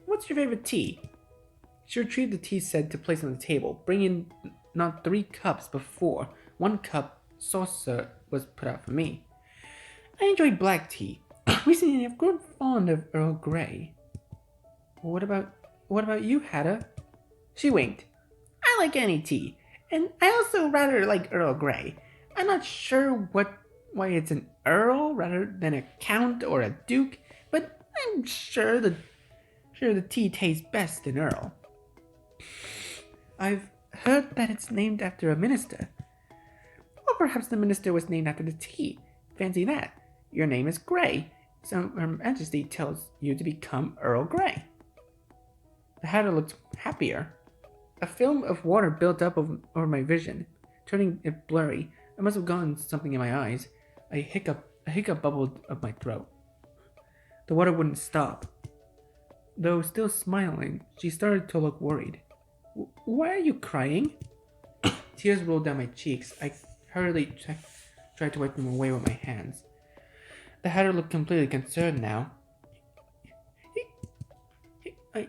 What's your favorite tea? She retrieved the tea set to place on the table, bringing not 3 cups before 1 cup saucer was put out for me. I enjoy black tea. Recently, I've grown fond of Earl Grey. What about you, Hatter? She winked. I like any tea, and I also rather like Earl Grey. I'm not sure why it's an Earl rather than a Count or a Duke, but I'm sure the tea tastes best in Earl. I've heard that it's named after a minister. Or perhaps the minister was named after the tea. Fancy that. Your name is Grey, so Her Majesty tells you to become Earl Grey. The Hatter looked happier. A film of water built up over my vision, turning it blurry. I must have gotten something in my eyes. A hiccup bubbled up my throat. The water wouldn't stop. Though still smiling, she started to look worried. Why are you crying? Tears rolled down my cheeks. I hurriedly tried to wipe them away with my hands. The Hatter looked completely concerned now. I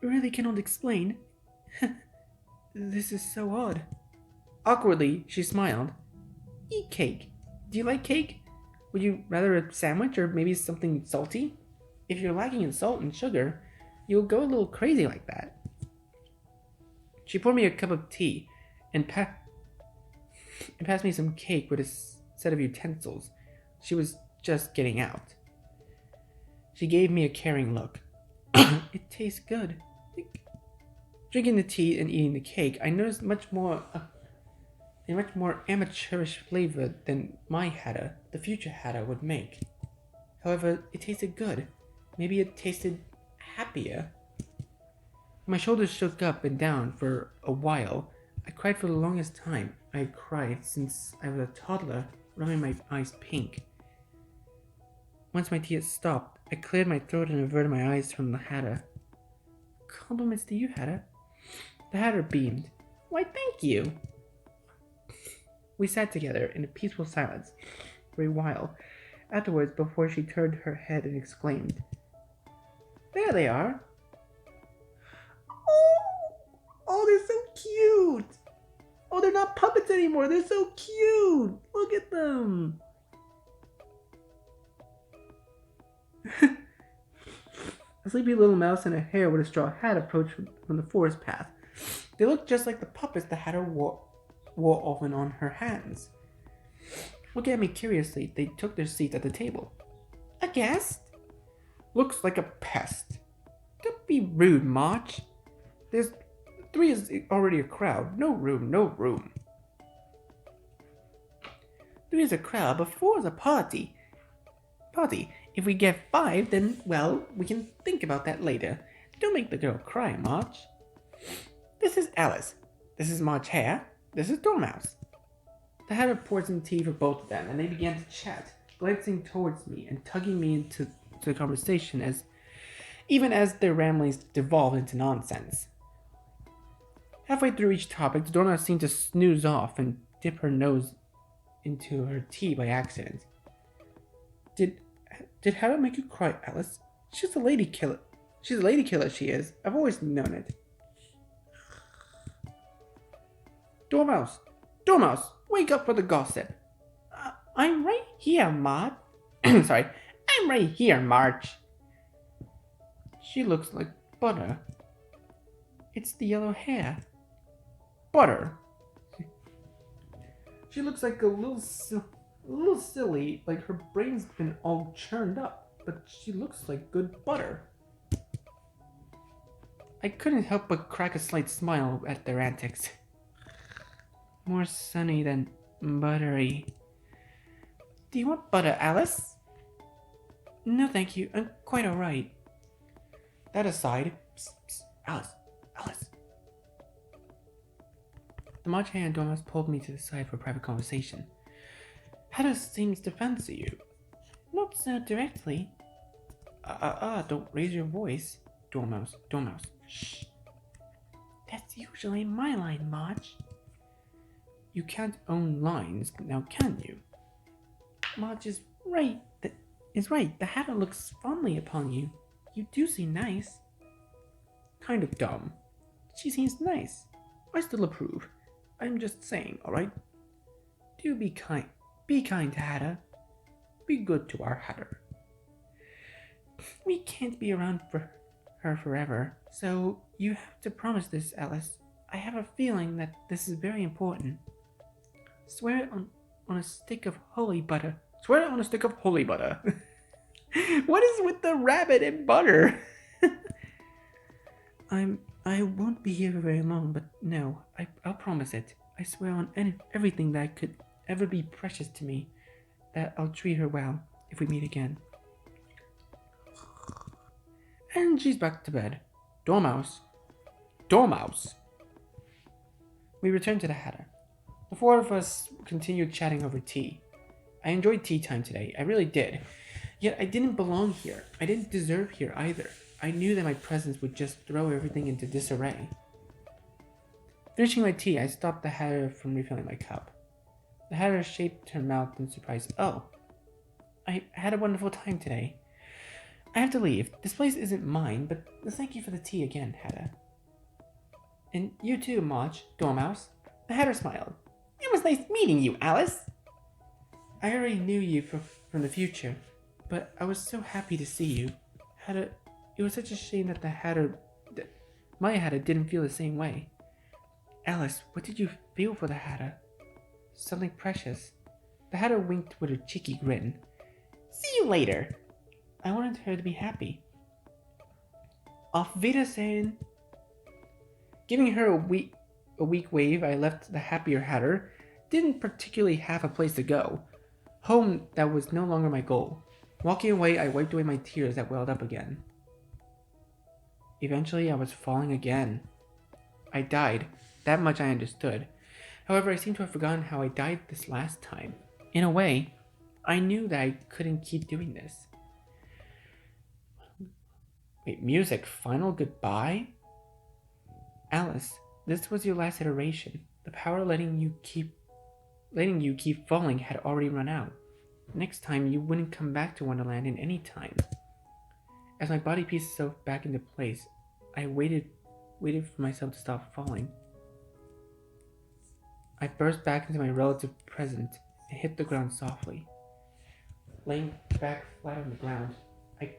really cannot explain. This is so odd. Awkwardly, she smiled. Eat cake. Do you like cake? Would you rather a sandwich or maybe something salty? If you're lacking in salt and sugar, you'll go a little crazy like that. She poured me a cup of tea and passed me some cake with a set of utensils she was just getting out. She gave me a caring look. It tastes good. Drinking the tea and eating the cake, I noticed a much more amateurish flavor than my Hatter, the future Hatter, would make. However, it tasted good. Maybe it tasted happier. My shoulders shook up and down for a while. I cried for the longest time I had cried since I was a toddler, rubbing my eyes pink. Once my tea had stopped, I cleared my throat and averted my eyes from the Hatter. Compliments to you, Hatter. The Hatter beamed. Why, thank you. We sat together in a peaceful silence for a while. Afterwards, before she turned her head and exclaimed, There they are. Oh, they're so cute. Oh, they're not puppets anymore. They're so cute. Look at them. A sleepy little mouse and a hare with a straw hat approached from the forest path. They looked just like the puppets the Hatter wore often on her hands. Looking at me curiously, they took their seats at the table. A guest? Looks like a pest. Don't be rude, March. There's 3 is already a crowd. No room, no room. 3 is a crowd, but 4 is a party. If we get 5, then, well, we can think about that later. Don't make the girl cry, March. This is Alice. This is March Hare. This is Dormouse. The Hatter poured some tea for both of them, and they began to chat, glancing towards me and tugging me into the conversation even as their ramblings devolved into nonsense. Halfway through each topic, the Dormouse seemed to snooze off and dip her nose into her tea by accident. Did Hatter make you cry, Alice? She's a lady killer. She's a lady killer, she is. I've always known it. Dormouse, wake up for the gossip. I'm right here, Maud. Sorry, I'm right here, March. She looks like butter. It's the yellow hair. Butter. She looks like a little silly, like her brain's been all churned up, but she looks like good butter. I couldn't help but crack a slight smile at their antics. More sunny than buttery. Do you want butter, Alice? No, thank you. I'm quite alright. That aside, psst, Alice. The March Hare and Dormouse pulled me to the side for a private conversation. Hatter seems to fancy you. Not so directly. Don't raise your voice. Dormouse. Shh. That's usually my line, March. You can't own lines, now can you? March is right. The Hatter looks fondly upon you. You do seem nice. Kind of dumb. She seems nice. I still approve. I'm just saying, alright? Do be kind. Be kind to Hatter. Be good to our Hatter. We can't be around for her forever, so you have to promise this, Alice. I have a feeling that this is very important. Swear it on a stick of holy butter. Swear it on a stick of holy butter. What is with the rabbit and butter? I'm I won't be here for very long, but no, I'll promise it. I swear on everything that could ever be precious to me that I'll treat her well if we meet again. And she's back to bed. Dormouse. Dormouse! We returned to the Hatter. The four of us continued chatting over tea. I enjoyed tea time today, I really did. Yet I didn't belong here. I didn't deserve here either. I knew that my presence would just throw everything into disarray. Finishing my tea, I stopped the Hatter from refilling my cup. The Hatter shaped her mouth in surprise. Oh, I had a wonderful time today. I have to leave. This place isn't mine, but thank you for the tea again, Hatter. And you too, Marge, Dormouse. The Hatter smiled. It was nice meeting you, Alice. I already knew you from the future, but I was so happy to see you. Hatter, it was such a shame that my Hatter didn't feel the same way. Alice, what did you feel for the Hatter? Something precious. The Hatter winked with a cheeky grin. See you later. I wanted her to be happy. Auf Wiedersehen. Giving her a weak wave, I left the happier Hatter. Didn't particularly have a place to go. Home, that was no longer my goal. Walking away, I wiped away my tears that welled up again. Eventually, I was falling again. I died. That much I understood. However, I seem to have forgotten how I died this last time. In a way, I knew that I couldn't keep doing this. Wait, music, final goodbye? Alice, this was your last iteration. The power letting you keep falling had already run out. Next time, you wouldn't come back to Wonderland in any time. As my body pieced itself back into place, I waited for myself to stop falling. I burst back into my relative present and hit the ground softly. Laying back flat on the ground, I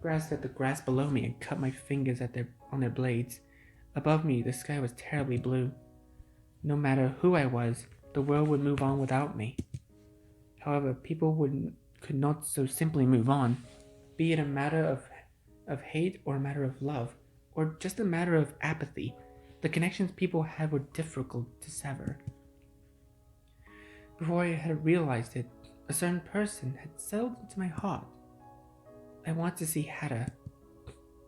grasped at the grass below me and cut my fingers on their blades. Above me, the sky was terribly blue. No matter who I was, the world would move on without me. However, people could not so simply move on, be it a matter of hate or a matter of love, or just a matter of apathy. The connections people had were difficult to sever. Before I had realized it, a certain person had settled into my heart. I want to see Hatter.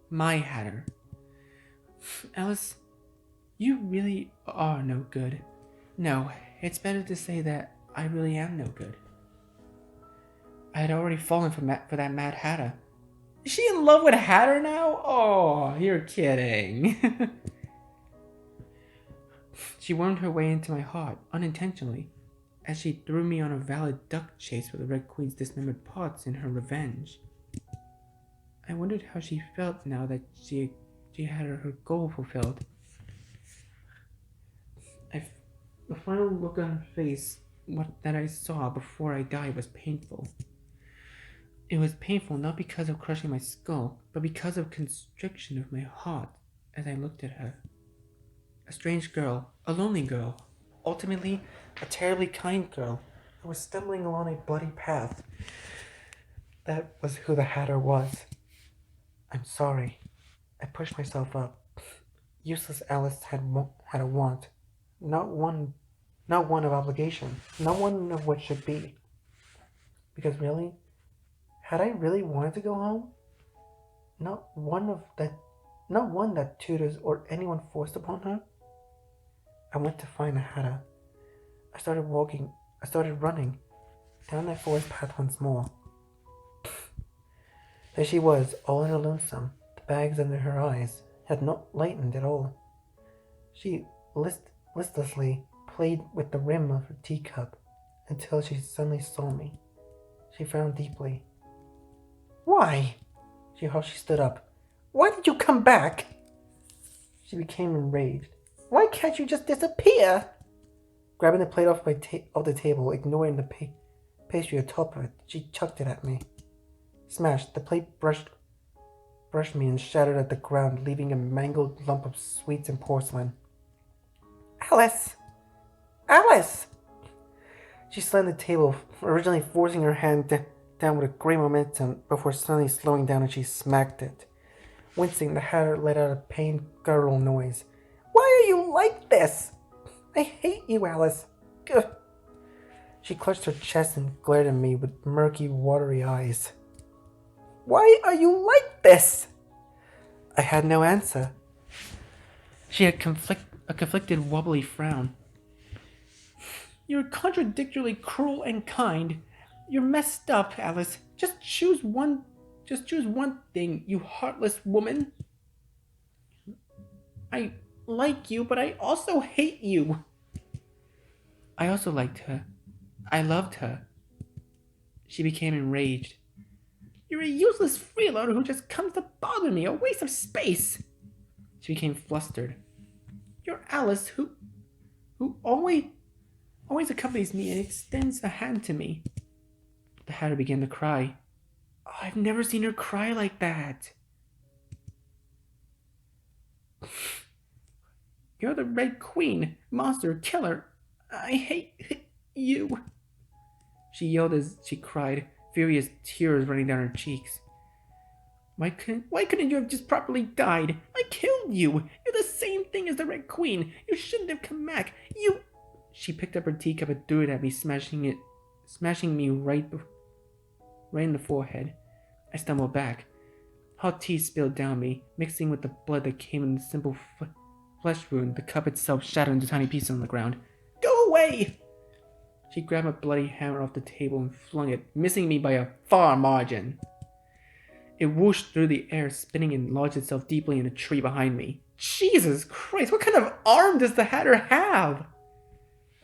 My Hatter. Alice, you really are no good. No, it's better to say that I really am no good. I had already fallen for that Mad Hatter. Is she in love with Hatter now? Oh, you're kidding. She wormed her way into my heart, unintentionally, as she threw me on a valid duck chase with the Red Queen's dismembered parts in her revenge. I wondered how she felt now that she had her goal fulfilled. The final look on her face that I saw before I died was painful. It was painful not because of crushing my skull, but because of constriction of my heart as I looked at her. A strange girl, a lonely girl, ultimately a terribly kind girl who was stumbling along a bloody path. That was who the Hatter was. I'm sorry. I pushed myself up. Useless Alice had a want, not one of obligation, not one of what should be. Because really, had I really wanted to go home? Not one that tutors or anyone forced upon her. I went to find the Hatter. I started running down that forest path once more. There she was, all in her lonesome. The bags under her eyes had not lightened at all. She listlessly played with the rim of her teacup until she suddenly saw me. She frowned deeply. Why? She harshly stood up. Why did you come back? She became enraged. Why can't you just disappear? Grabbing the plate off the table, ignoring the pastry atop of it, she chucked it at me. Smashed, the plate brushed me and shattered at the ground, leaving a mangled lump of sweets and porcelain. Alice! Alice! She slammed the table, originally forcing her hand down with a great momentum before suddenly slowing down, and she smacked it Wincing, the Hatter let out a pained guttural noise. Why are you like this? I hate you, Alice. Gah. She clutched her chest and glared at me with murky, watery eyes. Why are you like this? I had no answer. She had a conflicted, wobbly frown. You're contradictorily cruel and kind. You're messed up, Alice. Just choose one thing, you heartless woman. I like you, but I also hate you. I also liked her. I loved her. She became enraged. You're a useless freeloader who just comes to bother me, a waste of space. She became flustered. You're Alice, who always accompanies me and extends a hand to me. The Hatter began to cry. Oh, I've never seen her cry like that. You're the Red Queen, monster, killer. I hate you. She yelled as she cried, furious tears running down her cheeks. Why couldn't you have just properly died? I killed you. You're the same thing as the Red Queen. You shouldn't have come back. You... She picked up her teacup and threw it at me, smashing me right in the forehead. I stumbled back. Hot tea spilled down me, mixing with the blood that came in the simple flesh wound. The cup itself shattered into tiny pieces on the ground. Go away! She grabbed a bloody hammer off the table and flung it, missing me by a far margin. It whooshed through the air, spinning and lodged itself deeply in a tree behind me. Jesus Christ, what kind of arm does the Hatter have?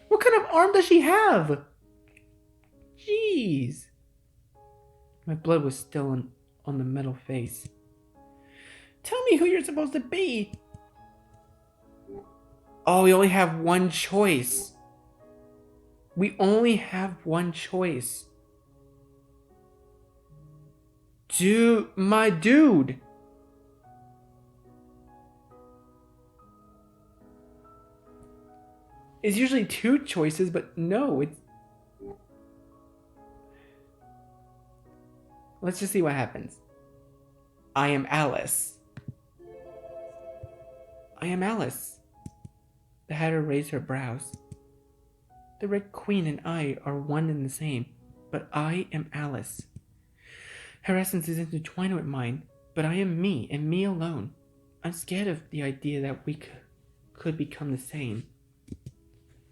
What kind of arm does she have? Jeez. My blood was still on the metal face. Tell me who you're supposed to be. Oh, we only have one choice. We only have one choice. My dude. It's usually two choices, but no, it's... Let's just see what happens. I am Alice. I am Alice. The Hatter raised her brows. The Red Queen and I are one and the same, but I am Alice. Her essence is intertwined with mine, but I am me and me alone. I'm scared of the idea that we could become the same.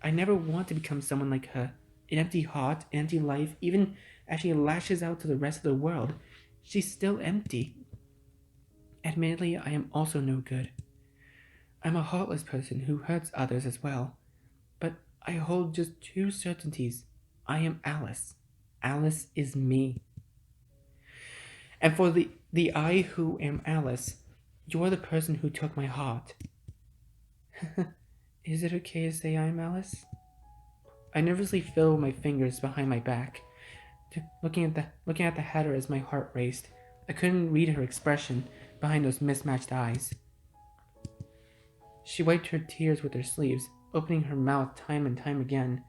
I never want to become someone like her. An empty heart, an empty life, even as she lashes out to the rest of the world, she's still empty. Admittedly, I am also no good. I'm a heartless person who hurts others as well. But I hold just two certainties. I am Alice. Alice is me. And for the I who am Alice, you're the person who took my heart. Is it okay to say I'm Alice? I nervously fiddled my fingers behind my back, looking at the Hatter as my heart raced. I couldn't read her expression behind those mismatched eyes. She wiped her tears with her sleeves, opening her mouth time and time again.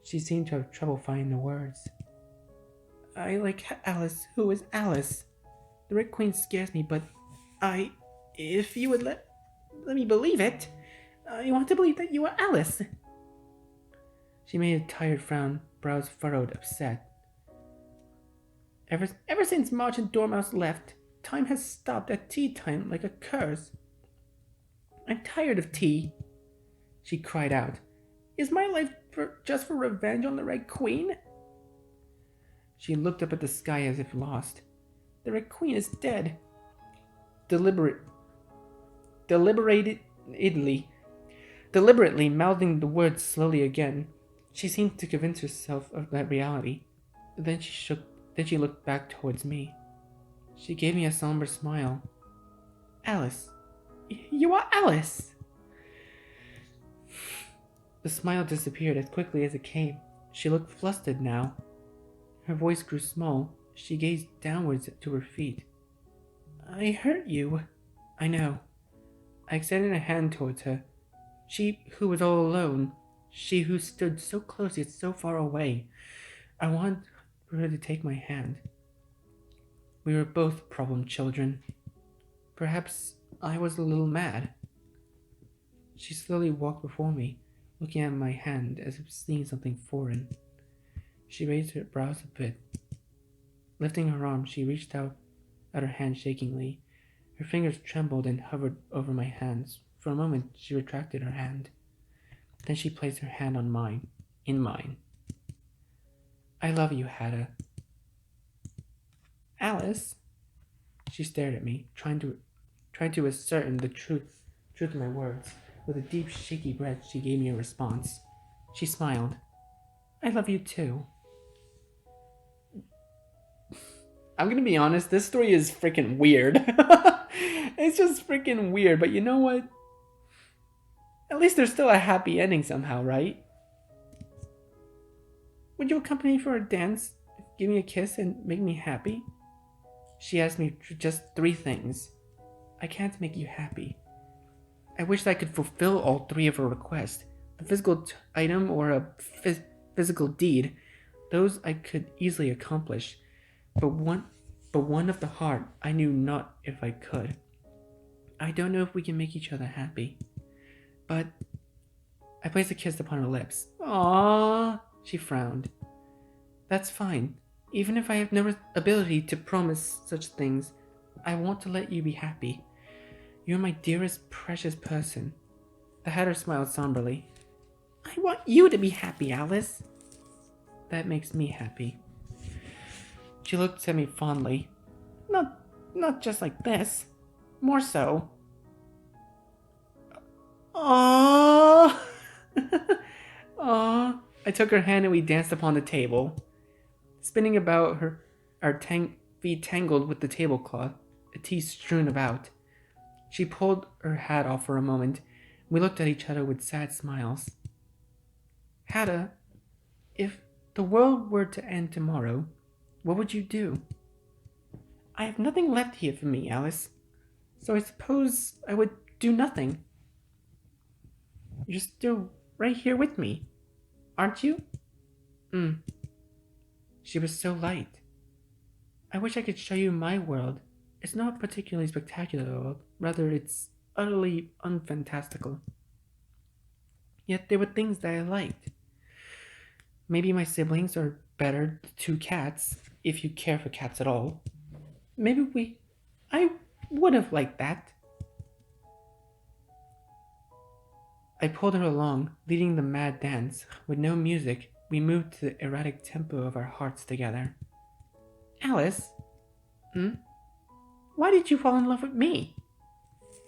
She seemed to have trouble finding the words. I like Alice, who is Alice. The Red Queen scares me, but if you would let me believe it, I want to believe that you are Alice. She made a tired frown, brows furrowed, upset. Ever since March and Dormouse left, time has stopped at tea time like a curse. I'm tired of tea, she cried out. Is my life just for revenge on the Red Queen? She looked up at the sky as if lost. The Red Queen is dead. Deliberately mouthing the words slowly again, she seemed to convince herself of that reality. Then she looked back towards me. She gave me a somber smile. Alice. You are Alice! The smile disappeared as quickly as it came. She looked flustered now. Her voice grew small. She gazed downwards to her feet. I hurt you. I know. I extended a hand towards her. She who was all alone. She who stood so close yet so far away. I wanted for her to take my hand. We were both problem children. Perhaps I was a little mad. She slowly walked before me, looking at my hand as if seeing something foreign. She raised her brows a bit. Lifting her arm, she reached out her hand shakingly. Her fingers trembled and hovered over my hands. For a moment, she retracted her hand. Then she placed her hand on mine, in mine. I love you, Hada. Alice? She stared at me, trying to ascertain the truth of my words. With a deep, shaky breath, she gave me a response. She smiled. I love you too. I'm gonna be honest, this story is freaking weird. It's just freaking weird, but you know what? At least there's still a happy ending somehow, right? Would you accompany me for a dance, give me a kiss, and make me happy? She asked me just 3 things. I can't make you happy. I wish I could fulfill all 3 of her requests. A physical item or a physical deed. Those I could easily accomplish. But one of the heart, I knew not if I could. I don't know if we can make each other happy. But I placed a kiss upon her lips. Aww, she frowned. That's fine. Even if I have no ability to promise such things, I want to let you be happy. You're my dearest, precious person. The Hatter smiled somberly. I want you to be happy, Alice. That makes me happy. She looked at me fondly. Not just like this. More so. Aww. Aww. I took her hand and we danced upon the table. Spinning about her, our feet tangled with the tablecloth, a tea strewn about. She pulled her hat off for a moment. We looked at each other with sad smiles. Hada, if the world were to end tomorrow, what would you do? I have nothing left here for me, Alice. So I suppose I would do nothing. You're still right here with me, aren't you? She was so light. I wish I could show you my world. It's not particularly spectacular, rather it's utterly unfantastical. Yet there were things that I liked. Maybe my siblings are better, 2 cats, if you care for cats at all. I would have liked that. I pulled her along, leading the mad dance. With no music, we moved to the erratic tempo of our hearts together. Alice? Why did you fall in love with me?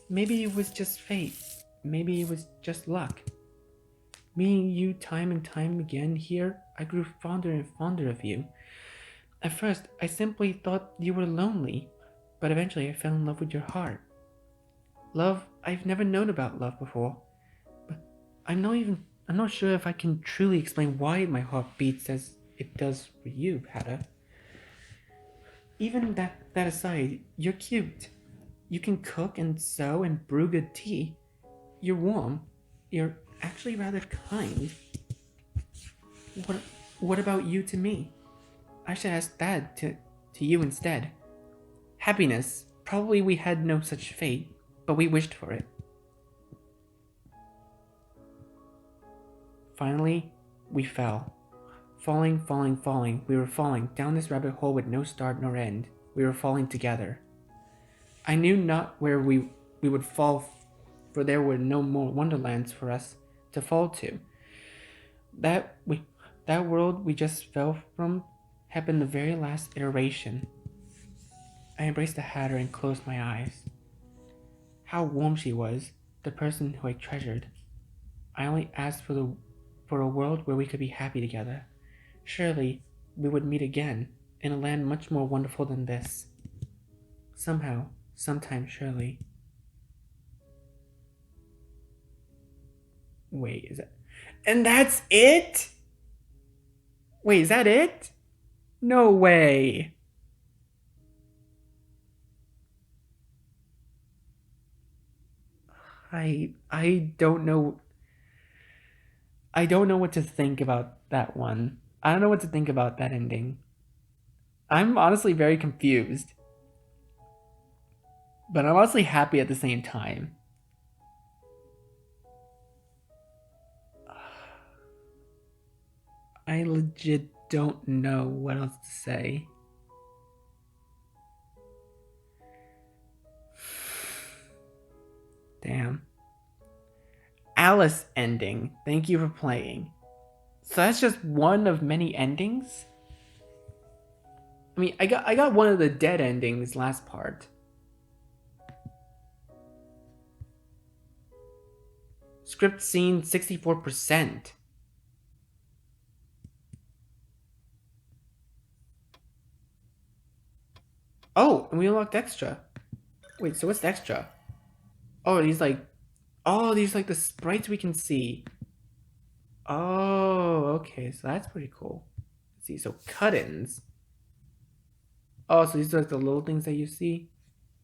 Maybe it was just fate. Maybe it was just luck. Meeting you time and time again here, I grew fonder and fonder of you. At first, I simply thought you were lonely, but eventually I fell in love with your heart. Love, I've never known about love before, but I'm not sure if I can truly explain why my heart beats as it does for you, Hada. Even that aside, you're cute. You can cook and sew and brew good tea. You're warm. You're actually rather kind. What about you to me? I should ask that to you instead. Happiness. Probably we had no such fate, but we wished for it. Finally, we fell. Falling, falling, falling. We were falling down this rabbit hole with no start nor end. We were falling together. I knew not where we would fall, for there were no more wonderlands for us to fall to. That world we just fell from had been the very last iteration. I embraced the Hatter and closed my eyes. How warm she was, the person who I treasured. I only asked for a world where we could be happy together. Surely we would meet again in a land much more wonderful than this. Somehow, sometime, surely. Wait, is that... And that's it? Wait, is that it? No way. I don't know. I don't know what to think about that one. I don't know what to think about that ending. I'm honestly very confused. but I'm honestly happy at the same time. I legit don't know what else to say. Damn. Alice ending. Thank you for playing. So that's just one of many endings? I mean, I got one of the dead endings last part. Script scene 64%. Oh, and we unlocked extra. Wait, so what's the extra? Oh, these like the sprites we can see. Oh, okay, so that's pretty cool. Let's see, so cut-ins. Oh, so these are like the little things that you see.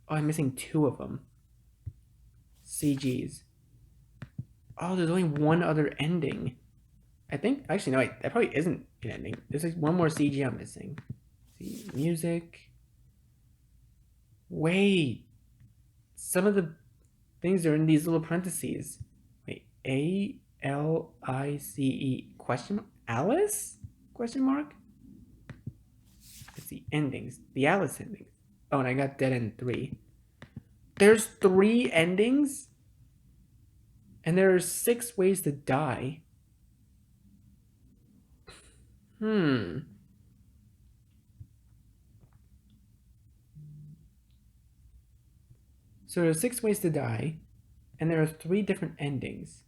Oh, I'm missing two of them. CGs. Oh, there's only one other ending. I think, actually, no, wait, that probably isn't an ending. There's like one more CG I'm missing. See, music. Wait. Some of the things are in these little parentheses. Wait, ALICE question mark? Alice? Question mark? It's the endings. The Alice endings. Oh, and I got Dead End 3. There's 3 endings? And there are 6 ways to die. So there are 6 ways to die, and there are 3 different endings.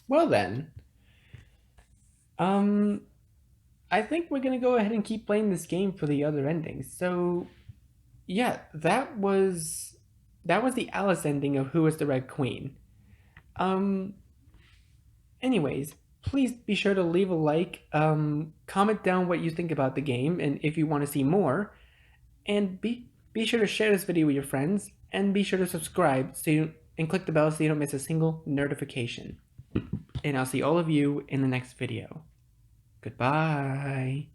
Well then, I think we're gonna go ahead and keep playing this game for the other endings. So, yeah, that was the Alice ending of Who is the Red Queen. Um, anyways, please be sure to leave a like, comment down what you think about the game, and if you want to see more, and be sure to share this video with your friends, and be sure to subscribe and click the bell so you don't miss a single notification. And I'll see all of you in the next video. Goodbye.